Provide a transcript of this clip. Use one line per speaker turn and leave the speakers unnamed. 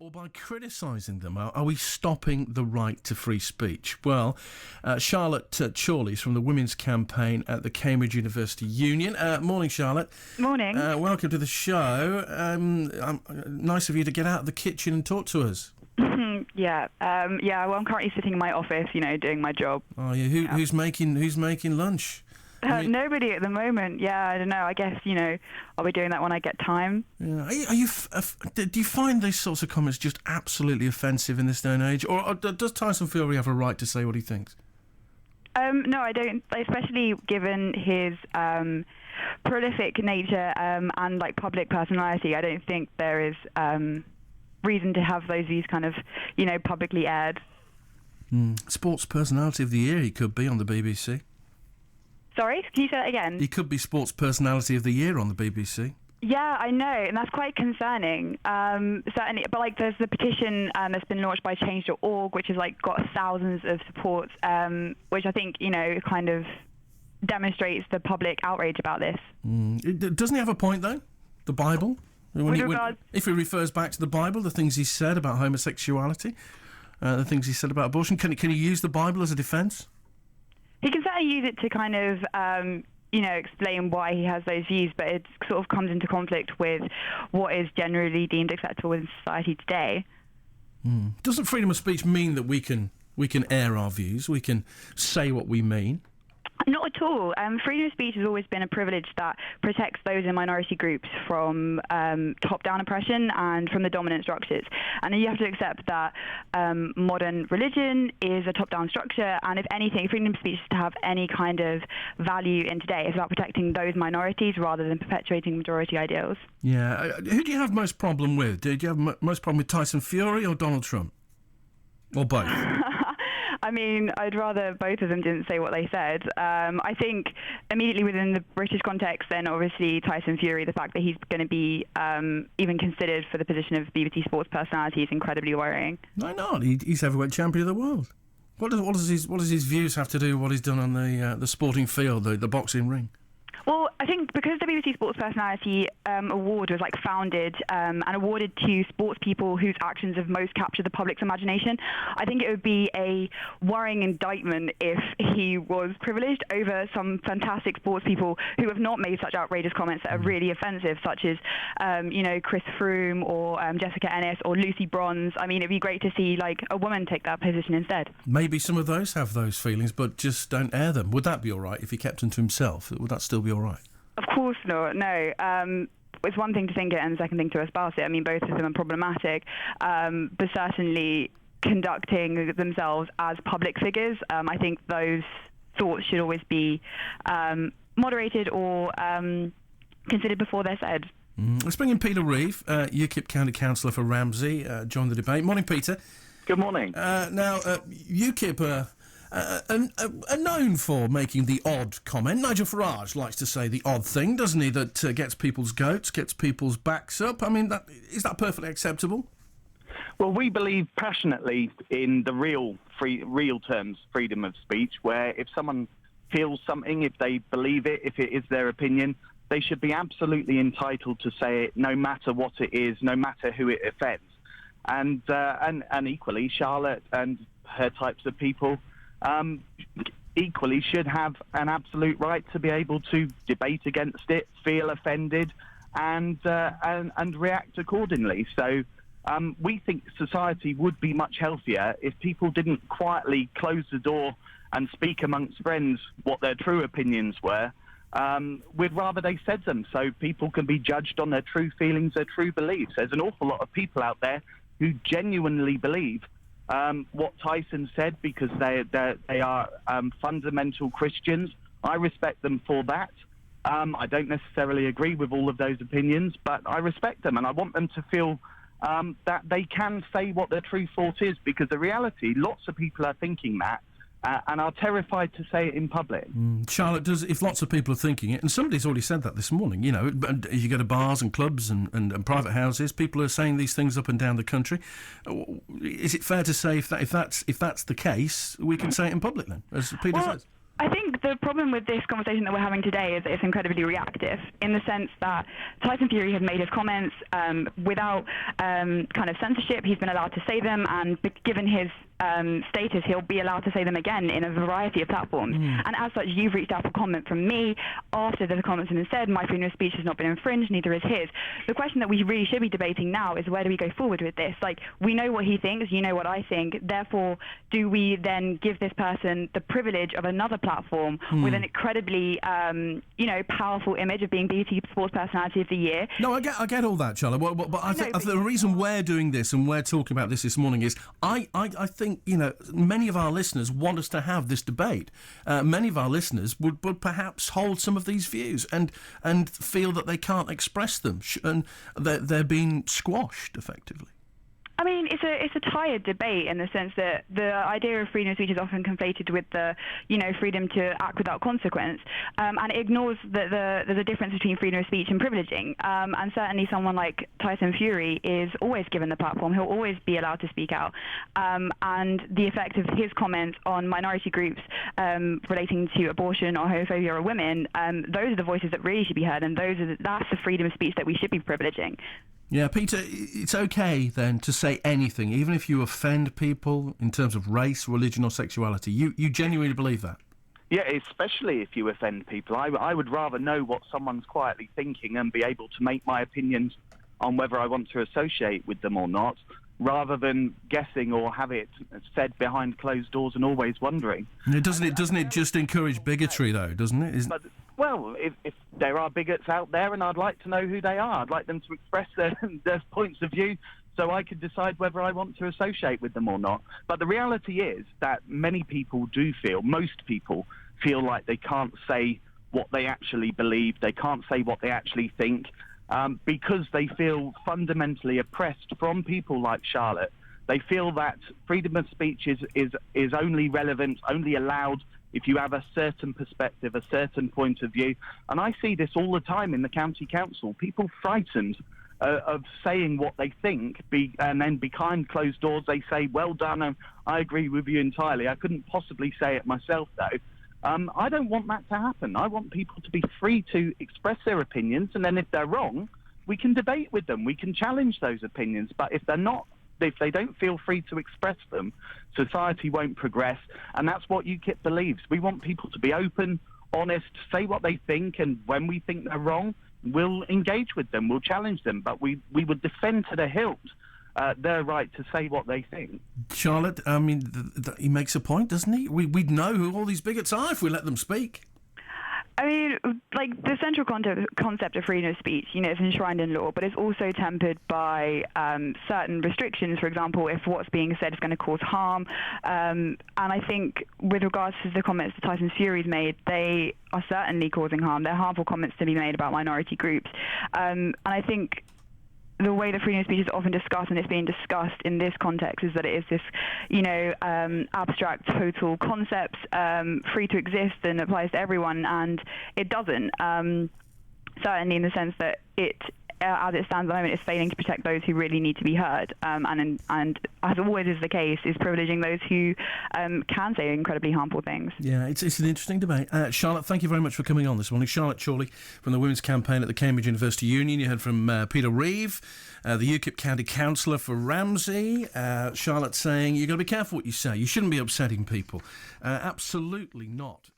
or by criticising them? Are we stopping the right to free speech? Well, Charlotte Chorley's from the Women's Campaign at the Cambridge University Union. Morning, Charlotte.
Morning.
Welcome to the show. Nice of you to get out of the kitchen and talk to us.
Yeah. Well, I'm currently sitting in my office, doing my job.
Oh, yeah. Who's making lunch?
Nobody at the moment. Yeah, I don't know. I guess, I'll be doing that when I get time.
Yeah. Do you find these sorts of comments just absolutely offensive in this day and age? Or does Tyson Fury have a right to say what he thinks?
No, I don't, especially given his prolific nature and public personality. I don't think there is reason to have those views kind of, publicly aired.
Sports Personality of the Year he could be on the BBC.
Sorry, can you say that again?
He could be Sports Personality of the Year on the BBC.
Yeah, I know, and that's quite concerning. Certainly, but there's the petition that's been launched by Change.org, which has got thousands of supports, which I think kind of demonstrates the public outrage about this.
Doesn't he have a point though? The Bible, if he refers back to the Bible, the things he said about homosexuality, the things he said about abortion, can he use the Bible as a defence?
He can certainly use it to kind of, explain why he has those views, but it sort of comes into conflict with what is generally deemed acceptable in society today.
Doesn't freedom of speech mean that we can air our views, we can say what we mean?
Not at all. Freedom of speech has always been a privilege that protects those in minority groups from top-down oppression and from the dominant structures. And you have to accept that modern religion is a top-down structure, and if anything, freedom of speech is to have any kind of value in today. It's about protecting those minorities rather than perpetuating majority ideals. Yeah.
Who do you have most problem with? Do you have most problem with Tyson Fury or Donald Trump? Or both?
I mean, I'd rather both of them didn't say what they said. I think immediately within the British context, then obviously Tyson Fury, the fact that he's going to be even considered for the position of BBC Sports Personality is incredibly worrying.
Why not? He's heavyweight champion of the world. What does his views have to do with what he's done on the sporting field, the boxing ring?
Well, I think because the BBC Sports Personality Award was founded and awarded to sports people whose actions have most captured the public's imagination, I think it would be a worrying indictment if he was privileged over some fantastic sports people who have not made such outrageous comments that are really offensive, such as, Chris Froome or Jessica Ennis or Lucy Bronze. I mean, it'd be great to see a woman take that position instead.
Maybe some of those have those feelings, but just don't air them. Would that be all right if he kept them to himself? Would that still be all right?
Of course not, no. It's one thing to think it and the second thing to espouse it. I mean, both of them are problematic, but certainly conducting themselves as public figures, I think those thoughts should always be moderated or considered before they're said.
Let's bring in Peter Reeve, UKIP County Councillor for Ramsey, join the debate. Morning, Peter.
Good morning.
Now, UKIP are known for making the odd comment. Nigel Farage likes to say the odd thing, doesn't he, that gets people's goats, gets people's backs up. I mean, is that perfectly acceptable?
Well, we believe passionately in the real terms, freedom of speech, where if someone feels something, if they believe it, if it is their opinion, they should be absolutely entitled to say it, no matter what it is, no matter who it offends. And equally, Charlotte and her types of people equally should have an absolute right to be able to debate against it, feel offended, and react accordingly. So we think society would be much healthier if people didn't quietly close the door and speak amongst friends what their true opinions were. We'd rather they said them so people can be judged on their true feelings, their true beliefs. There's an awful lot of people out there who genuinely believe what Tyson said because they are fundamental Christians. I respect them for that. I don't necessarily agree with all of those opinions, but I respect them and I want them to feel that they can say what their true thought is, because the reality, lots of people are thinking that and are terrified to say it in public.
Charlotte, if lots of people are thinking it, and somebody's already said that this morning, you go to bars and clubs and private houses, people are saying these things up and down the country. Is it fair to say if that's the case, we can say it in public then, as Peter says?
I think the problem with this conversation that we're having today is that it's incredibly reactive, in the sense that Tyson Fury had made his comments without kind of censorship. He's been allowed to say them, and given his status, he'll be allowed to say them again in a variety of platforms. And as such, you've reached out for comment from me after the comments have been said. My freedom of speech has not been infringed, neither is his. The question that we really should be debating now is, where do we go forward with this? Like, we know what he thinks, you know what I think, therefore do we then give this person the privilege of another platform with an incredibly powerful image of being BT Sports Personality of the Year?
No, I get all that, Charlotte. But I think the reason we're doing this and we're talking about this morning is I think, many of our listeners want us to have this debate. Many of our listeners would perhaps hold some of these views and feel that they can't express them, and they're being squashed effectively.
I mean, it's a tired debate, in the sense that the idea of freedom of speech is often conflated with the, freedom to act without consequence, and it ignores that there's a difference between freedom of speech and privileging. And certainly someone like Tyson Fury is always given the platform. He'll always be allowed to speak out. And the effect of his comments on minority groups relating to abortion or homophobia or women, those are the voices that really should be heard, and that's the freedom of speech that we should be privileging.
Yeah, Peter, it's okay then to say anything, even if you offend people in terms of race, religion or sexuality. You genuinely believe that?
Yeah, especially if you offend people. I would rather know what someone's quietly thinking and be able to make my opinions on whether I want to associate with them or not, rather than guessing or have it said behind closed doors and always wondering.
Doesn't it just encourage bigotry, though, doesn't it?
Well, if there are bigots out there, and I'd like to know who they are, I'd like them to express their points of view so I could decide whether I want to associate with them or not. But the reality is that most people feel like they can't say what they actually believe, they can't say what they actually think, because they feel fundamentally oppressed from people like Charlotte. They feel that freedom of speech is only relevant, only allowed if you have a certain perspective, a certain point of view. And I see this all the time in the county council. People frightened of saying what they think, and then behind closed doors they say, well done, and I agree with you entirely. I couldn't possibly say it myself, though. I don't want that to happen. I want people to be free to express their opinions, and then if they're wrong, we can debate with them. We can challenge those opinions. But if they don't feel free to express them, society won't progress. And that's what UKIP believes. We want people to be open, honest, say what they think, and when we think they're wrong, we'll engage with them, we'll challenge them, but we would defend to the hilt their right to say what they think.
Charlotte, I mean, he makes a point, doesn't he? We'd know who all these bigots are if we let them speak.
I mean, like, the central concept of freedom of speech, it's enshrined in law, but it's also tempered by certain restrictions. For example, if what's being said is going to cause harm. And I think with regards to the comments that Tyson Fury's made, they are certainly causing harm. They're harmful comments to be made about minority groups. And I think the way that freedom of speech is often discussed, and it's being discussed in this context, is that it is this, abstract, total concept, free to exist and applies to everyone, and it doesn't. Certainly in the sense that it, as it stands at the moment, is failing to protect those who really need to be heard, and as always is the case, is privileging those who can say incredibly harmful things. Yeah,
it's an interesting debate. Charlotte, thank you very much for coming on this morning. Charlotte Chorley from the Women's Campaign at the Cambridge University Union. You heard from Peter Reeve, the UKIP County Councillor for Ramsey. Charlotte saying, you've got to be careful what you say. You shouldn't be upsetting people. Absolutely not.